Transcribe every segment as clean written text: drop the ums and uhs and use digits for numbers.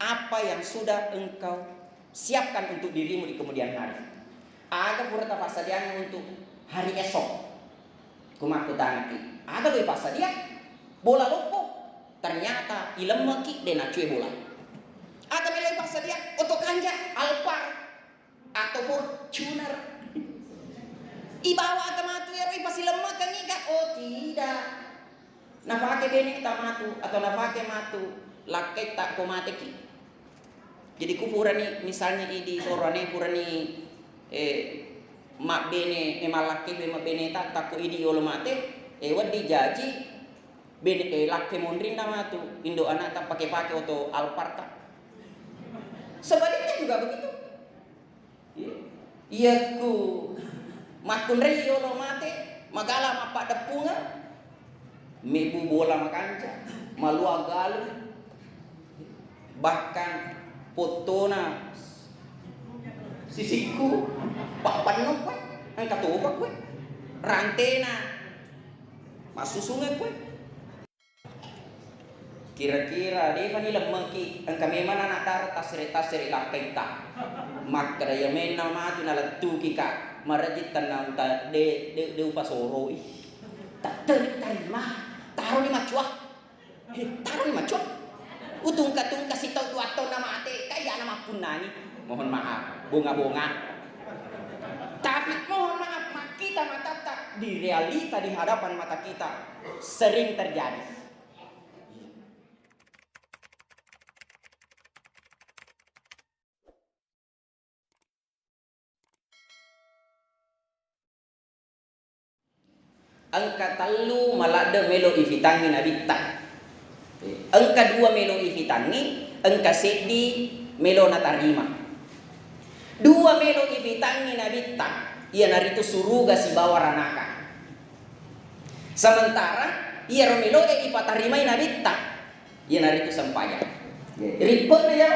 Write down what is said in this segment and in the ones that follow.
apa yang sudah engkau siapkan untuk dirimu di kemudian hari. Aga pura pasadian untuk hari esok. Kumaku tanaki. Aga doi pasadia bola lopo. Ternyata ilemaki dena cuy bola. Aga meloi pasadia oto kanja Alphard atau Fortuner. Ibawa aga matu ya roi pasi lemak kan iga. Oh tidak. Nafake bene kita matu atau nafake matu lakai tak komateki. Jadi ku purani misalnya di sorane purani mak bene malaki be mak bene tak ko idi olo mate wadi jaji bene lakke mondrin nama tu indo anak tak pakai oto Alphard tak. Sebaliknya juga begitu. Iya ku makun rei olo mate magala mapak depunga mebu bola makanca malua galu bahkan potona sisiku pak panok kue ang katupak kue rantena masuk sungai kue kira-kira dia kan ilang mengki ang kami mana nak tar tasri lakai tak maka ya mena matu nalatu kika marajit tanam ta de upasoro tak terima taruh di macuah utung kasih tahu dua tahun nama ate kayak nama punani mohon maaf bunga-bunga tapi mohon maaf kita mata tak di realita di hadapan mata kita sering terjadi. Angka talu malada melo ifitangi nabita. Angka dua melo ifitangi, angka sedi melo natarima. Dua melo ifitangi nabita, ia naritu suruga si bawa ranaka. Sementara ia romelo ipatarimai nabita, ia naritu sampaya. Ribet ya.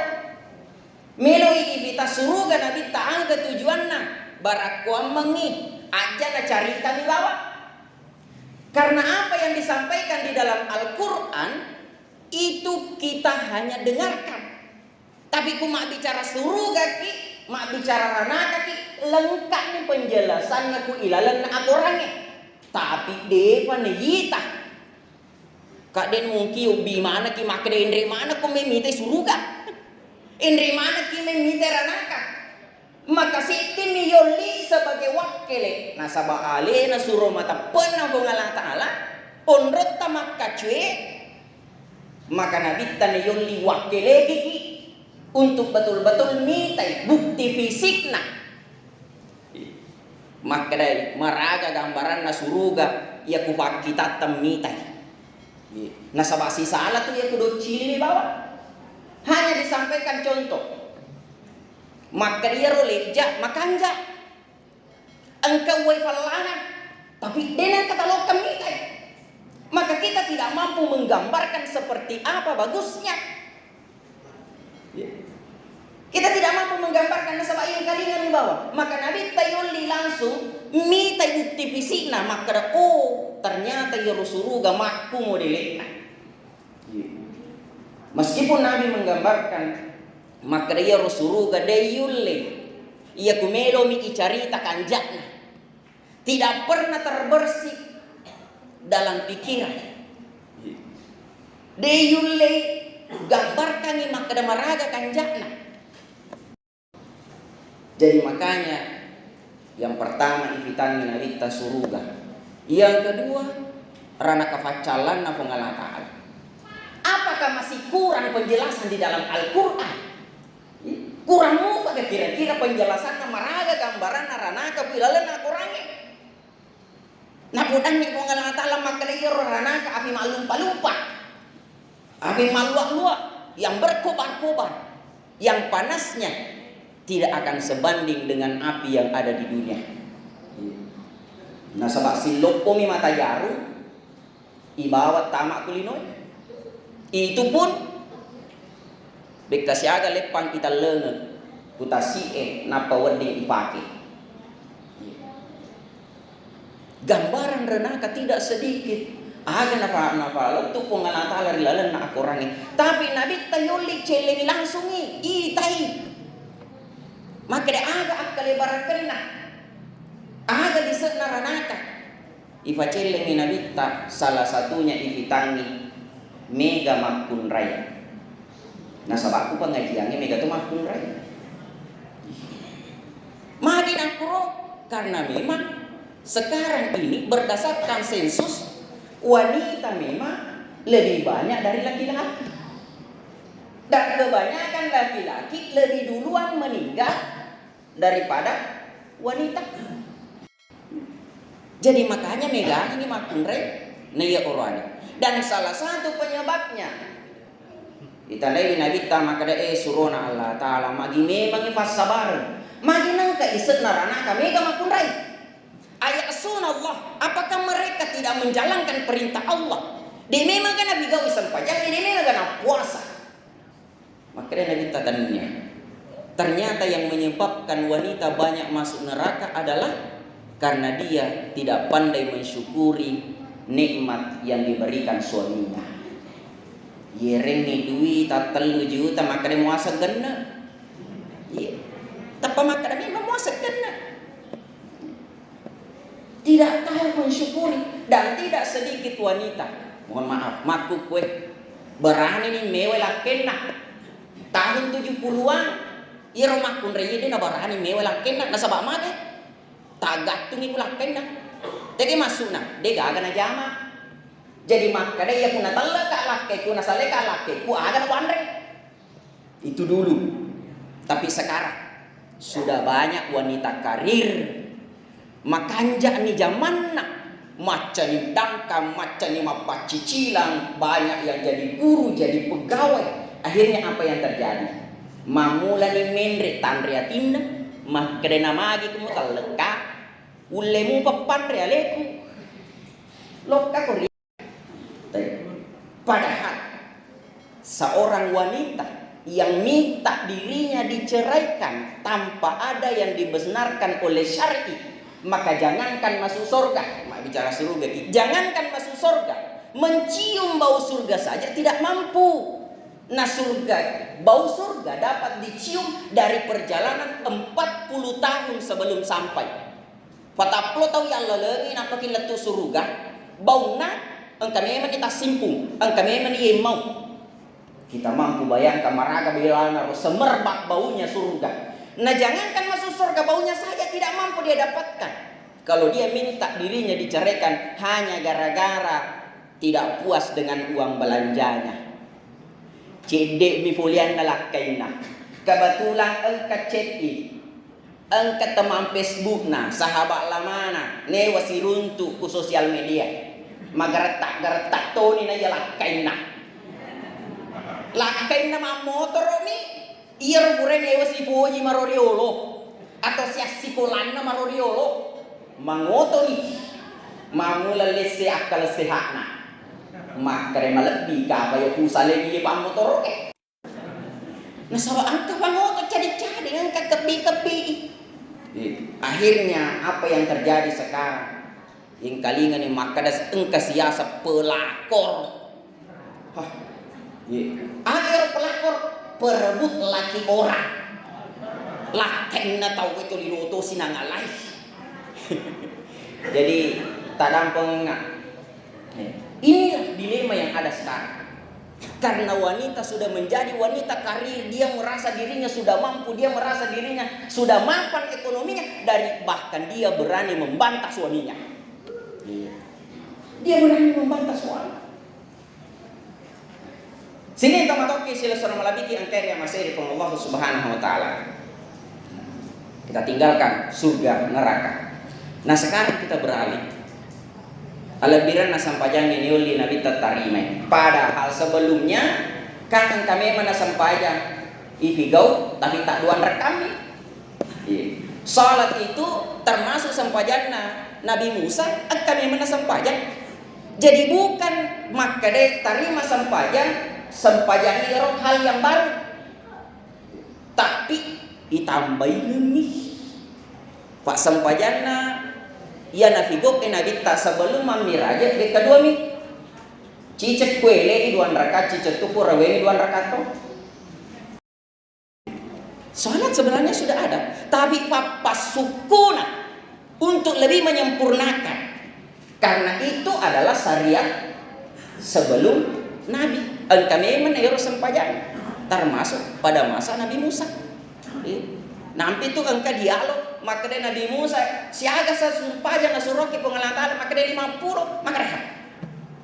Melo ifita suruga nabita angka tujuanna barakuan mengi aja na carita di bawah. Karena apa yang disampaikan di dalam Al-Quran itu kita hanya dengarkan. Tapi ku mak bicara suruga ki, mak bicara ranaka ki, lengkap nih penjelasannya ku ilalan na akorangnya. Tapi depa neyita. Kak den mungkin ubi mana ki mak de indri mana ku memite suruga. Indri mana ki memite ranaka. Maka siti miyoli sebagai wakile nasabah ale na suruh mata penang Allah Ta'ala onrot tamak kacue maka nabi tane yoli wakile gigi untuk betul-betul mitai bukti fisikna maka dari maraga gambaran na suruga ia kupak kita temitai nasabah si salah tu ia kudo cili di bawah hanya disampaikan contoh. Maka dia roleja makanja engkau wafalana tapi dengan katalog kami maka kita tidak mampu menggambarkan seperti apa bagusnya kita tidak mampu menggambarkan nasabah yang kalingan di bawah maka Nabi tayuli langsung mitai bukti fisikna maka ternyata ya suruga makku modelnya meskipun Nabi menggambarkan maka dia suruga deyulle ia kumelo mi carita kanjakna tidak pernah terbersih dalam pikiran deyulle gambarkan ni maka maraga kanjakna jadi makanya yang pertama ifitangi nalita suruga yang kedua rana kafacalan na pengalatan apakah masih kurang penjelasan di dalam Al-Quran kurang muka kira-kira penjelasan maraga gambaran ranaka bilalan akurangi nabudan ni kung Allah Ta'ala makalayor ranaka api malumpa-lumpa api maluak-luak yang berkobar-kobar yang panasnya tidak akan sebanding dengan api yang ada di dunia. Nah sebab siloko mi mata jaru ibawa tamak kulinoy itu pun bekasi aga lepang kita lengan putasi napa wadi ipake gambaran renaka tidak sedikit Aga napa tu pengalang talar lalan na akorani. Tapi nabi tayoli celengi langsung itai. Maka dia aga akale barakenna. Aga disek naranaka. Ifa celengi nabi ta salah satunya ifitangi mega makun raya. Nah sabakku pengajiannya mega tu makun raya. Magin akuro karena memang sekarang ini berdasarkan sensus wanita memang lebih banyak dari laki-laki. Dan kebanyakan laki-laki lebih duluan meninggal daripada wanita. Jadi makanya megang ini makun raya naya orangnya. Dan salah satu penyebabnya itandai nabi ta makada surona Allah taala magi memang ifas sabar. Magi nangka isek narana kami mega makun raya. Ayat Allah, apakah mereka tidak menjalankan perintah Allah? Dia memang kena bigawi sampajang, dia memang kena puasa. Maka Nabi tanya, ternyata yang menyebabkan wanita banyak masuk neraka adalah karena dia tidak pandai mensyukuri nikmat yang diberikan suaminya. Yerengi duit tak 3 juta maka dia muasa gena. Iya. Tapi maka dia memang muasa gena. Tidak tahu mensyukuri. Dan tidak sedikit wanita, mohon maaf, maku kue berani nih mewela kena tahun 70-an iro makun reye dia na berani mewela kena na sabak mage tagat tungi kulak kena tege masuk na dia gaga na jama jadi maka dia kuna talla ka lakke kuna sale ka lakke ku aga na wandre itu dulu. Tapi sekarang sudah banyak wanita karir makanja ni zaman nak macam ni dangkam macam ni mapa cicilang banyak yang jadi guru jadi pegawai. Akhirnya apa yang terjadi? Mamula ni mendre tanriatinna mah kedena magi kumu taleka ulemu papan realeku loka kori. Padahal seorang wanita yang minta dirinya diceraikan tanpa ada yang dibenarkan oleh syar'i, maka jangankan masuk surga, bicara surga, jangankan masuk surga, mencium bau surga saja tidak mampu. Nah surga, bau surga dapat dicium dari perjalanan 40 tahun sebelum sampai. Pataplo tahu ya Allah lagi nampakin letu surga, bau na, engkau memang kita simpung, engkau memang ia mau. Kita mampu bayangkan maraga bilana semerbak baunya surga. Nah jangankan masuk surga baunya saja tidak mampu dia dapatkan. Kalau dia minta dirinya diceraikan hanya gara-gara tidak puas dengan uang belanjanya. Cedek mifulian nalakaina. Kebetulan engka ceti. Engka teman Facebook na sahabat lamana ne wasiruntu ku sosial media. Magaretak toni na yalakaina. Lakaina ma motor mi. Iya pure newa si puji maroriolo atau si asikolan na maroriolo mangoto ni mamula lese akal sehatna makare malebbi ka payo kusale ni pa motor nasawa angka pangoto cadi-cadi angka kepi-kepi. Akhirnya apa yang terjadi sekarang yang kalingan ni makadas engka siasa pelakor akhir pelakor perebut laki orang laki na tahu itu liloto sinangalai. Jadi tadang pengengat inilah dilema yang ada sekarang karena wanita sudah menjadi wanita karir, dia merasa dirinya sudah mampu, dia merasa dirinya sudah mapan ekonominya, dari bahkan dia berani membantah suaminya. Dia berani membantah suami. Sini toki sila surah malabiki angkari yang masih dari Allah Subhanahu wa taala. Kita tinggalkan surga neraka. Nah sekarang kita beralih. Alabiran nasampajang ini oleh Nabi tatarime. Padahal sebelumnya kan kami mana sampajang ifigau tapi tak duan rekami. Salat itu termasuk sampajana Nabi Musa kami mana sampajang. Jadi bukan maka deh tarima sampajang sempajang itu hal yang baru, tapi ditambahin nih pak sempajana ya nafigok nabi tak sebelum mamiraja kedua mi Cicet kuele i 2 rakaat, cicet tu raweni 2 rakaat toh. Salat sebenarnya sudah ada, tapi papas sukuna untuk lebih menyempurnakan. Karena itu adalah syariat sebelum Nabi. Kami menero sempajang termasuk pada masa Nabi Musa. Nampi itu engka dialog maka dia Nabi Musa siaga sempajang nasuroki pengelantaran maka dia 50 maka rehat.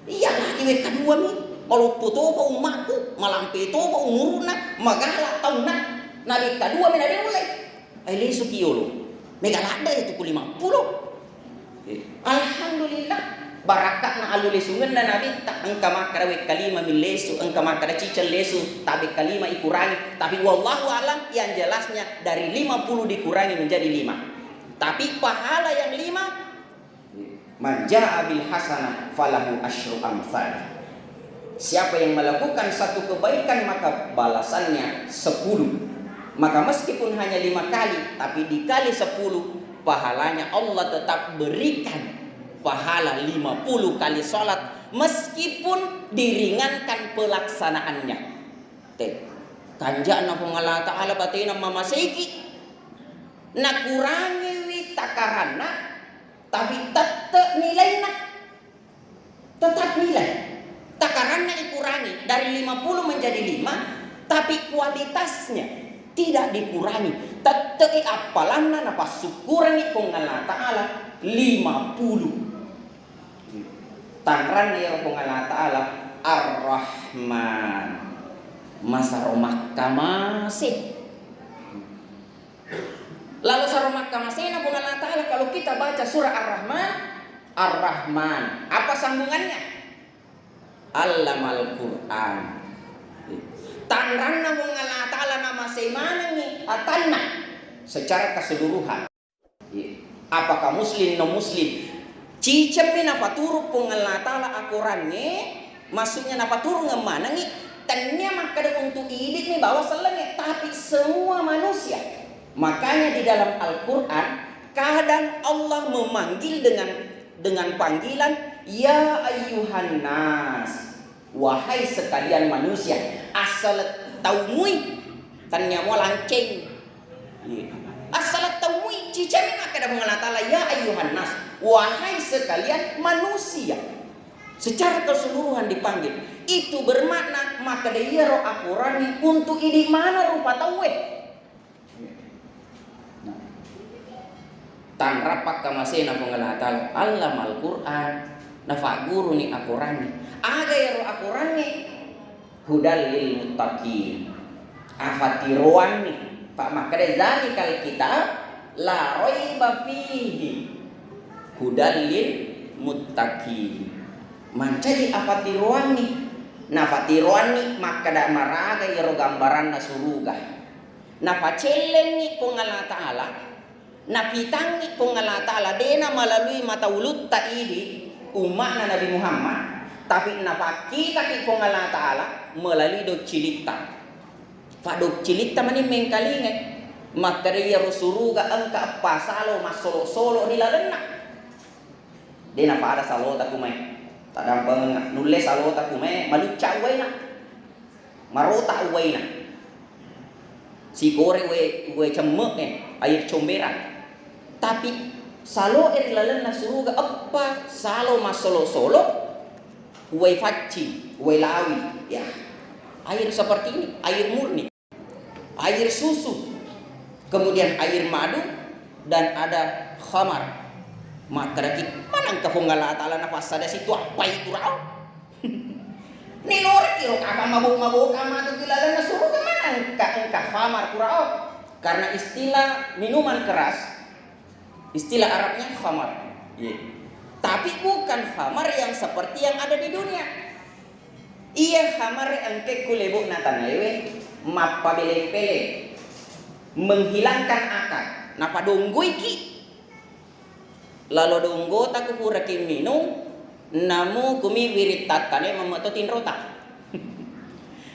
Iya lagi we kedua mi malu puto pa umatku malampi to pa umuruna magala tauna Nabi kedua mi Nabi mulai. Ai lesu kiolo. Megalada itu ku 50. Alhamdulillah barakat na alulesungan na Nabi tak engka makarawe kalima min lesu engka makara cicel lesu tapi kalima ikurangi tapi wallahu alam yang jelasnya dari 50 dikurangi menjadi 5 tapi pahala yang 5 man jaa bil hasanah falahu asyru amsalih. Siapa yang melakukan satu kebaikan maka balasannya 10. Maka meskipun hanya 5 kali tapi dikali 10 pahalanya Allah tetap berikan pahala 50 kali sholat meskipun diringankan pelaksanaannya. Kanjana Allah Ta'ala batina mama seiki na kurangi wi takarana tapi tetap nilainya tetap nilai takarannya dikurangi dari 50 menjadi 5 tapi kualitasnya tidak dikurangi tetap apalanna napa syukurangi kong Allah Ta'ala 50 tangran ya kong Allah Ta'ala Ar-Rahman masa Makka masih lalu sarung Makka masih na kong Allah Ta'ala kalau kita baca surah Ar-Rahman Ar-Rahman apa sambungannya Allamal Quran tangran na kong Allah Ta'ala nama semana ni atanna secara keseluruhan. Apakah muslim no muslim cicem na paturu kong Allah Ta'ala akurannya maksudnya na paturu ngemana ni tanya maka untuk idik ni bawa selenge tapi semua manusia. Makanya di dalam Al-Quran kadang Allah memanggil dengan panggilan ya ayyuhan nas wahai sekalian manusia asal taumui tanya mau lanceng asal taumui cicem maka ada Allah Ta'ala ya ayyuhan nas wahai sekalian manusia secara keseluruhan dipanggil itu bermakna maka dia roh akurani untuk ini mana rupa tawe tan rapak kamasena Allah Ta'ala Allamal Quran nafa guru ni akurani aga ya roh akurani hudal lil muttaqin afatiruan ni pak maka zalikal kitab la raiba fihi hudal lil muttaqin mancadi afatiruan ni nafatiruan ni maka da maraga ya roh gambaran na suruga napacellen ni kung Allah Ta'ala napitang ni kung Allah Ta'ala dena melalui mata ulut ta'idi umat na Nabi Muhammad tapi napakita ki kung Allah Ta'ala melalui dok cilita fa dok cilita mani mengkalinge maka dia suruga angka pasalo masolo-solo nilalena dena pa ada salota kumai tadampang nulis salota kumai maluca uwaina marota uwaina si gore we cemek air comberan tapi salo nilalena suruga apa salo masolo-solo uwai faci uwai lawi ya air seperti ini air murni air susu kemudian air madu dan ada khamar maka lagi mana ka Allah Ta'ala nafas ada situ apa itu raw ni lor kiro ka mabuk ama tu kilala na suruh ke mana ka khamar kurao karena istilah minuman keras istilah Arabnya khamar tapi bukan khamar yang seperti yang ada di dunia iya khamar engke kulebuk natanawe mappa bele-bele menghilangkan akal napa donggo iki lalu donggo tak kupuraki minum namu kumi wiritatane mematotin rota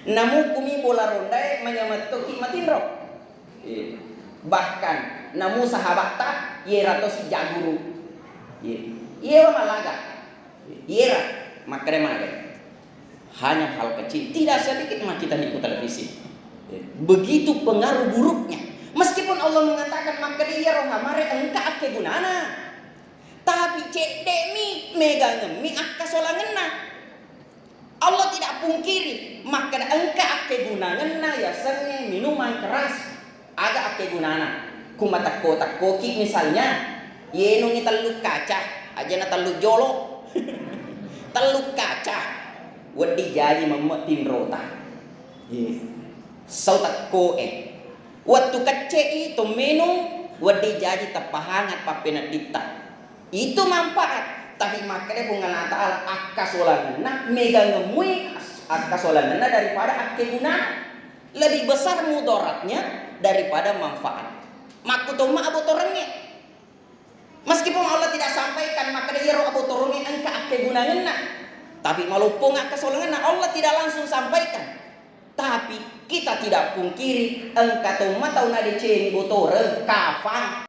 namu kumi bola rondai menyamatoki matinro bahkan namu sahabat tak yerato si jaguru yera malaga yera makre mage Hanya hal kecil, tidak sedikit mah kita ikut televisi. Begitu pengaruh buruknya. Meskipun Allah mengatakan maka dia roh hamare engka ake gunana, tapi cek demi mega ngemi akka solangena. Allah tidak pungkiri maka engka ake gunana ya senge minuman keras agak ake gunana. Kumata kotak koki misalnya, yenungi teluk kaca aja na teluk jolo. Teluk kaca wedi jadi memetin rota. Sautak koe. Waktu kecil itu minum wedi jadi tepahangat papena dita. Itu manfaat. Tapi makanya Allah Ta'ala akka solanana mega ngemui akka solanana daripada akke guna. Lebih besar mudaratnya daripada manfaat. Makutoma abu torengnya. Meskipun Allah tidak sampaikan maka dia roh abu torengnya engka akke guna ngena. Tapi malupung akka solanana Allah tidak langsung sampaikan. Tapi kita tidak pungkiri engka toma tau nadece ni botoreng kafan.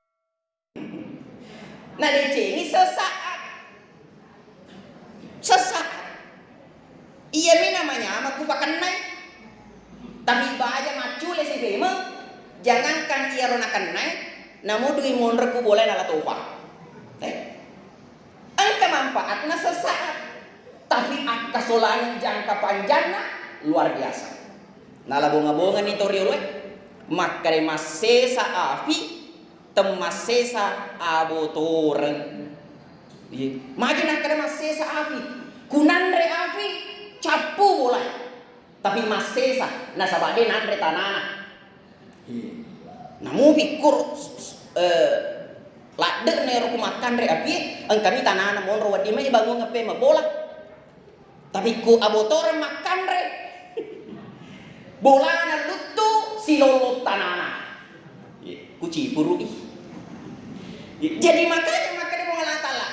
Nadece ni sesaat. Iya mi namanya amaku pakai naik. Tapi baja macule si bema. Jangankan ia ronakan naik, namun dui monreku boleh nala topa. Engka manfaatnya sesaat. Tapi akka solangan jangka panjangnya luar biasa. Nala bonga-bonga ni toriolwe makare masesa afi temasesa abotoren. Magi nakare masesa afi kunanre afi capu boleh. Tapi masesa nasabade nanre tanana. Namu pikir ladder nero kumakan re api engkami tanana monro wadi mai bangun ngape bola. Tapi ku abotoren makan re. Bola na lutu silolot tanana. Kuci puru. Jadi makanya mau Allah Ta'ala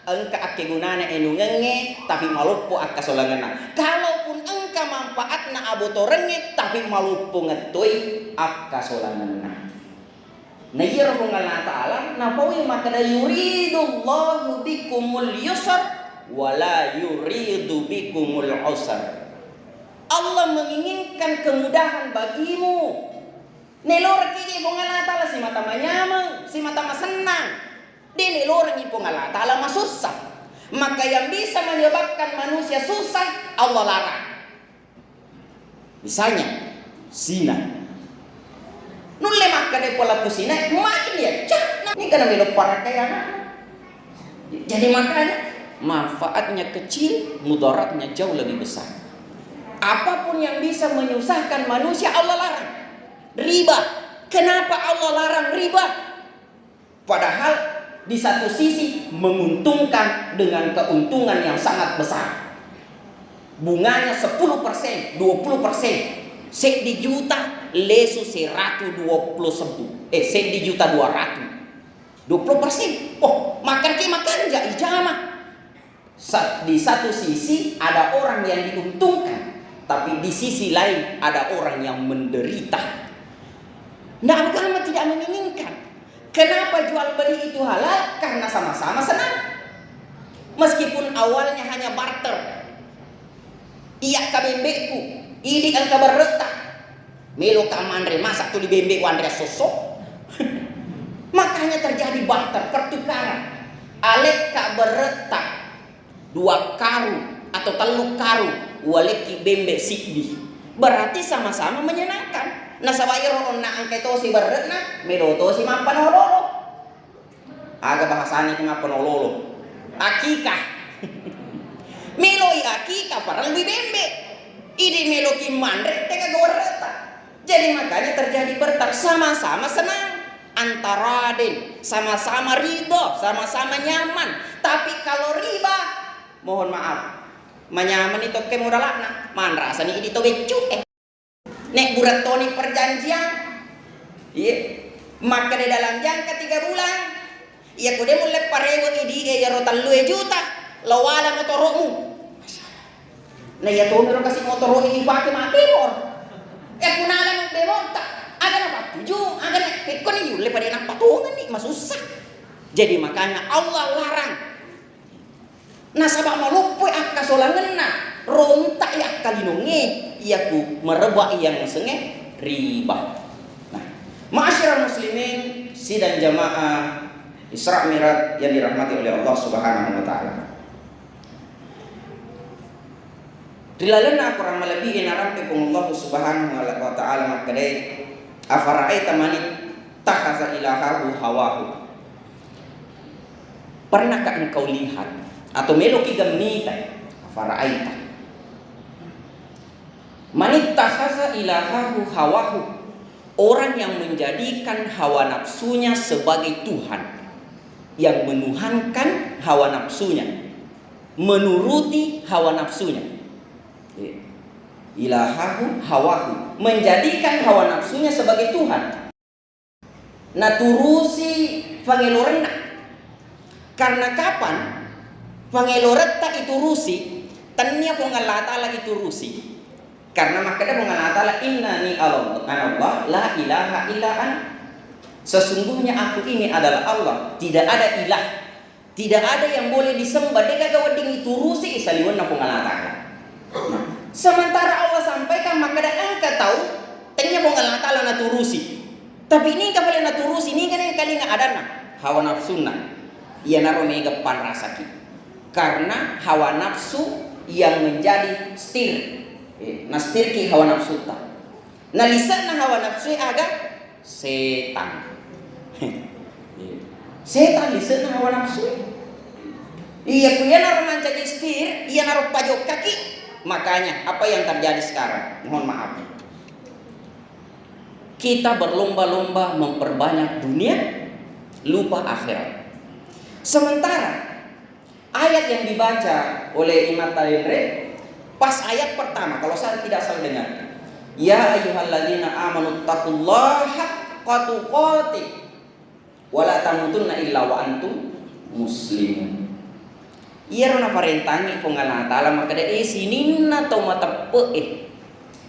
engka ake gunana enu ngenge tapi malupo akka solangana. Kalaupun engka manfaatna abotorenge tapi malupo ngetoi akka solangana. Nah iya roh Allah Ta'ala napawi makana yuridullahu bikumul yusr wala yuridu bikumul usr. Allah menginginkan kemudahan bagimu. Nelor kiki pong Allah Ta'ala si mata manyamang, si mata masenang. Di nelor ni pong Allah Ta'ala masusah. Maka yang bisa menyebabkan manusia susah Allah larang. Misalnya zina. Nulle maka de pola kusina makin ya cak. Ini karena belok para kaya. Jadi makanya manfaatnya kecil, mudaratnya jauh lebih besar. Apapun yang bisa menyusahkan manusia Allah larang. Riba. Kenapa Allah larang riba? Padahal di satu sisi menguntungkan dengan keuntungan yang sangat besar. Bunganya 10%, 20%. Sek di juta lesu 120 sebu. Sek di juta 200. 20%. Oh, makan ja ijamah. Di satu sisi ada orang yang diuntungkan. Tapi di sisi lain ada orang yang menderita. Nah, agama tidak menginginkan. Kenapa jual beli itu halal? Karena sama-sama senang. Meskipun awalnya hanya barter. Iya kabembeku, ini angka berretak. Melo kamandre masak tu di bembe wandre sosok. Makanya terjadi barter, pertukaran. Alek ka berretak 2 karu atau 3 karu. Waleki bembe sikdi. Berarti sama-sama menyenangkan. Nasawayro na angke to si berretna, melo to si mampanololo. Aga bahasanya kung mampanololo. Akikah. Meloi akikah para lebih bembe. Ini melo kimandre teka goreta. Jadi makanya terjadi bertak sama-sama senang. Antara den sama-sama ridho, sama-sama nyaman. Tapi kalau riba, mohon maaf. Manyaman itu ke modalakna man rasanya ini to becu nek burat toni perjanjian maka di dalam jangka 3 bulan iya kude mulai parewo idi ya rotan 2 juta lawala motormu nah ya to meron kasih motor ini pakai mapemor kunalan memor tak aga na patuju aga na kon yu le pada nak patungan nih masusah. Jadi makanya Allah larang. Nasabah malupoi akka solangenna rontak ya kalinonge ia ku merebak yang senge riba. Nah, ma'asyiral muslimin sidang jamaah Isra Mi'raj yang dirahmati oleh Allah Subhanahu wa taala. Dilalena kurang melebihi narampe pun Allah Subhanahu wa taala makadai afara'aita man ittakhadha ilahahu hawahu. Pernahkah engkau lihat atau meloki gamnita afara'aita man ittakhadha ilahahu hawahu, orang yang menjadikan hawa nafsunya sebagai Tuhan, yang menuhankan hawa nafsunya, menuruti hawa nafsunya. Ilahahu hawahu, menjadikan hawa nafsunya sebagai Tuhan. Naturusi pangelorena. Karena kapan pangeloreta itu rusi, tanya pun Allah Ta'ala itu rusi. Karena makanya pun Allah Ta'ala innani Allah la ilaha illa an. Sesungguhnya aku ini adalah Allah, tidak ada ilah, tidak ada yang boleh disembah. Deka gawading itu rusi isaliwan pun Allah Ta'ala. Sementara Allah sampaikan maka engkau tahu tanya pun Allah Ta'ala naturusi. Tapi ini kapal naturusi ini kan yang kali nggak ada nah hawa nafsu nah ia naruh mega pan rasaki. Karena hawa nafsu yang menjadi stir, nastir ki hawa nafsu ta. Nah lisan hawa nafsu agak setan. Setan lisan hawa nafsu. Iya kuya naruh manca stir, ia naruh pajok kaki. Makanya apa yang terjadi sekarang? Mohon maaf. Kita berlomba-lomba memperbanyak dunia, lupa akhirat. Sementara ayat yang dibaca oleh Imam Talibri pas ayat pertama, kalau saya tidak salah dengar, ya ayyuhalladzina amanu taqullaha haqqa tuqatih wa la tamutunna illa wa antum muslimun. Iya rona parentangi pengalah ta'ala maka dari sini na tau mata pe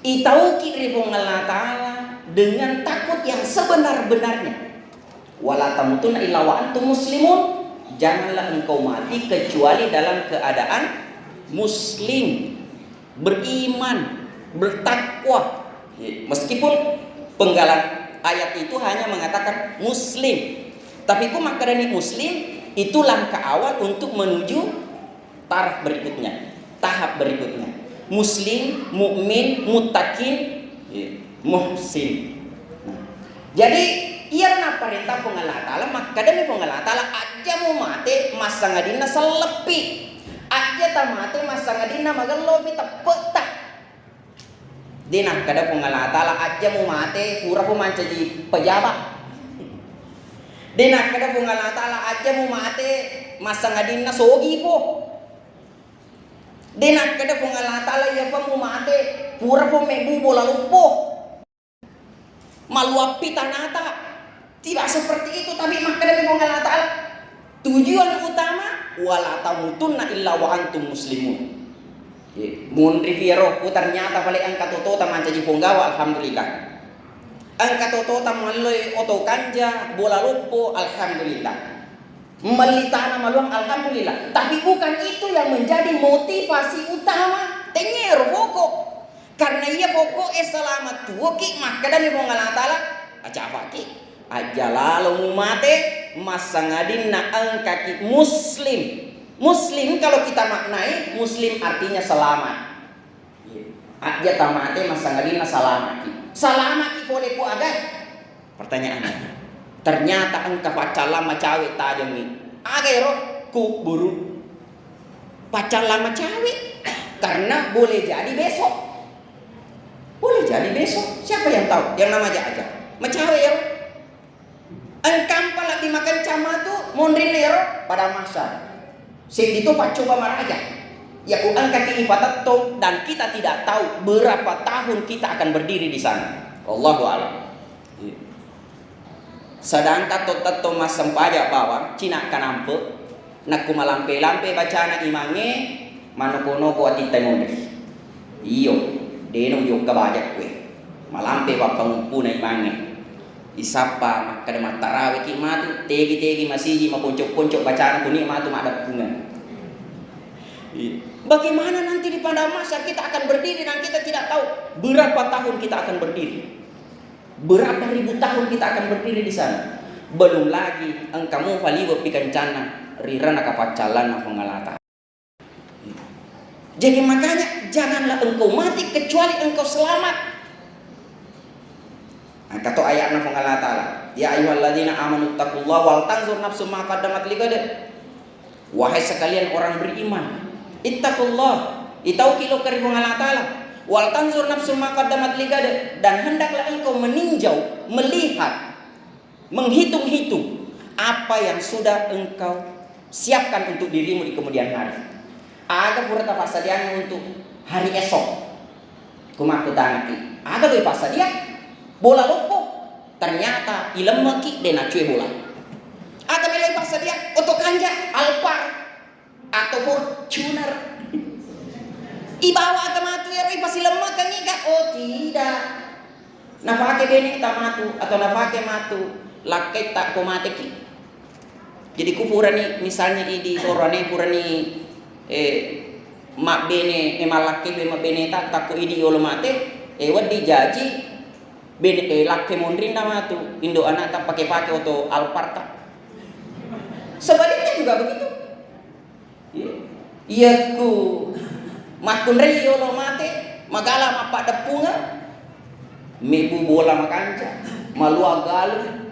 itau kiri pengalah ta'ala dengan takut yang sebenar-benarnya. Wala tamutunna illa wa antum muslimun, janganlah engkau mati kecuali dalam keadaan muslim, beriman, bertakwa. Meskipun penggalan ayat itu hanya mengatakan muslim, tapi ku maka dari muslim itu langkah awal untuk menuju tahap berikutnya. Muslim, mukmin, muttaqin, muhsin. Jadi ia na perintah pengalah ta'ala maka demi pengalah ta'ala aja mau mati masa ngadina selepi aja tak mati masa ngadina magalobi tak petak dina kada pengalah ta'ala aja mau mati pura pun manca di pejabat dina kada pengalah ta'ala aja mau mati masa ngadina sogi po dina kada pengalah ta'ala ya pa mau mati pura pun mebu bola lupo maluapi tanata. Tidak seperti itu, tapi maka dari Allah Ta'ala tujuan utama wala tamutunna illa wa antum muslimun. Mun riviero ternyata paling angka toto manca di ponggawa alhamdulillah. Angka toto maloi oto kanja bola lupo alhamdulillah. Melitana maluang alhamdulillah. Tapi bukan itu yang menjadi motivasi utama. Tenger pokok. Karena ia pokok selamat tuoki maka dari Allah Ta'ala aja apa ki? Aja lalu mate masa ngadinna angkaki muslim. Muslim kalau kita maknai muslim artinya selamat. Aja tamate masa ngadinna selamat. Selamat boleh ku ada? Pertanyaannya. Ternyata engkau pacar lama cawe tajam ni. Agero ku buru. Pacar lama cawe karena boleh jadi besok. Boleh jadi besok. Siapa yang tahu? Yang namanya aja. Macawe ya. Engkam pala dimakan cama tu mondrinero pada masa. Sing itu pak coba maraja. Ya ku angkat ibadat dan kita tidak tahu berapa tahun kita akan berdiri di sana. Allahu a'lam. Sedangkan toto mas sempaja bawang Cina kanampe nak kumalampe-lampe bacana imange manokono ko atita mondes. Iyo, deno yo kabajak kue. Malampe bapang puna imange. Isapa kada matarawe ki matu tegi-tegi masiji maponcok-poncok bacaan kuning matu madap bunga. Bagaimana nanti di pada masa kita akan berdiri dan kita tidak tahu berapa tahun kita akan berdiri. Berapa ribu tahun kita akan berdiri di sana. Belum lagi engkau faliwa pikancana rirana kapacalan pengalata. Jadi makanya janganlah engkau mati kecuali engkau selamat. Kata ayatna pengalata lah. Ya ayyuhalladzina amanu taqullaha wal tanzur nafsum ma qaddamat ligad. Wahai sekalian orang beriman, ittaqullah, itauqilu karibu Allah, wal tanzur nafsum ma qaddamat ligad, dan hendaklah engkau meninjau, melihat, menghitung-hitung apa yang sudah engkau siapkan untuk dirimu di kemudian hari. Aga pura pasadian untuk hari esok. Kumaku tanaki. Aga loy pasadian bola lopo. Ternyata ilemaki dena cuy bola. Aga meloi pasadian untuk kanja Alphard atau Fortuner. Ibawa aga matu ya roi pasi lemak kan iga. Oh tidak. Nafake bene ta matu atau nafake matu lakai tak komateki. Jadi kupurani misalnya di sorane purani mak bene malaki be mak bene tak takku idi yolo mate wadi jaji bene lakke mondrin nama tu indo anak tak pakai atau Alphard tak. Sebaliknya juga begitu. Iya ku makun rei yolo mate magala mapak depunga mebu bola makanca malu agalu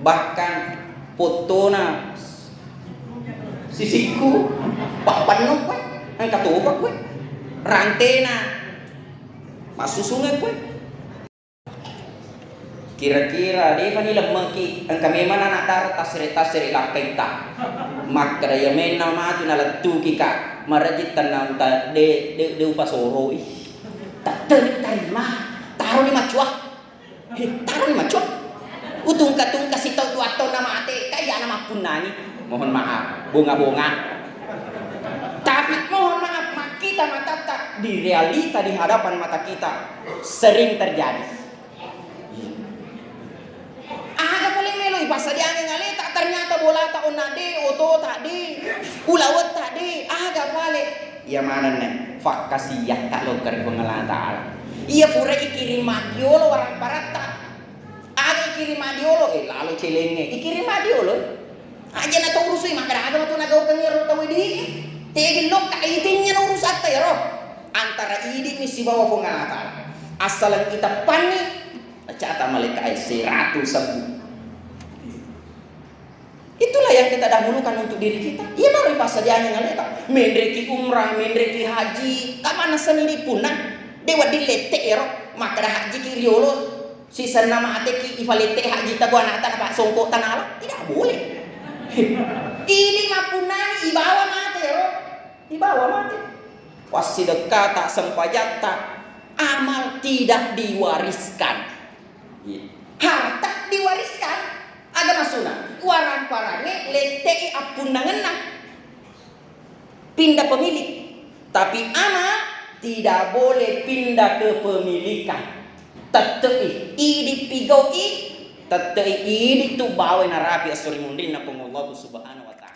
bahkan potona sisiku pak panok gue angkat topak gue rantena masuk sungai gue kira-kira dia kan ilang maki ang kami man anak darat tasiri lakai tak makra ya men nama tu nalatu kika marajit tanam ta de upasoro tak terima taruh di macuah utung kasih tahu dua tahun nama ate kayak nama punani mohon maaf bunga tapi mohon maaf kita mata tak di realita di hadapan mata kita sering terjadi. Aga boleh meloi pasal dia ngaleta ternyata bola tak onade oto tadi ulawat tadi aga balik ya mana nih fak kasih tak lo kari pengelata iya pura ikirim madiolo orang parata aga ikirim madiolo lalu celenge ikirim madiolo aja na to urusui makara aga to nagaw kang yaro tawi di tegin lok kaitinnya na urus atta yaro antara idi misi bawa pengelata asalan kita panik cata malaikat ay 100 sembuh. Itulah yang kita dahulukan untuk diri kita. Iya baru pasal dia ngaleta. Mendreki umrah, mendreki haji, kamana sendiri punang. Dewa diletek ero, maka dah haji kiriolo. Sisa nama ateki ivalete haji tabuan ata pak songkok tanala. Tidak boleh. Ini mapunani ibawa mate ero. Ibawa mate. Wasideka tak sempajata. Amal tidak diwariskan. Harta diwariskan agama sunnah warang parane letei apun nangenak pindah pemilik tapi amal tidak boleh pindah ke pemilikan tetei idi pigau i tetei idi tu bawe narapi asuri mundin na pengollahu subhanahu wa ta'ala.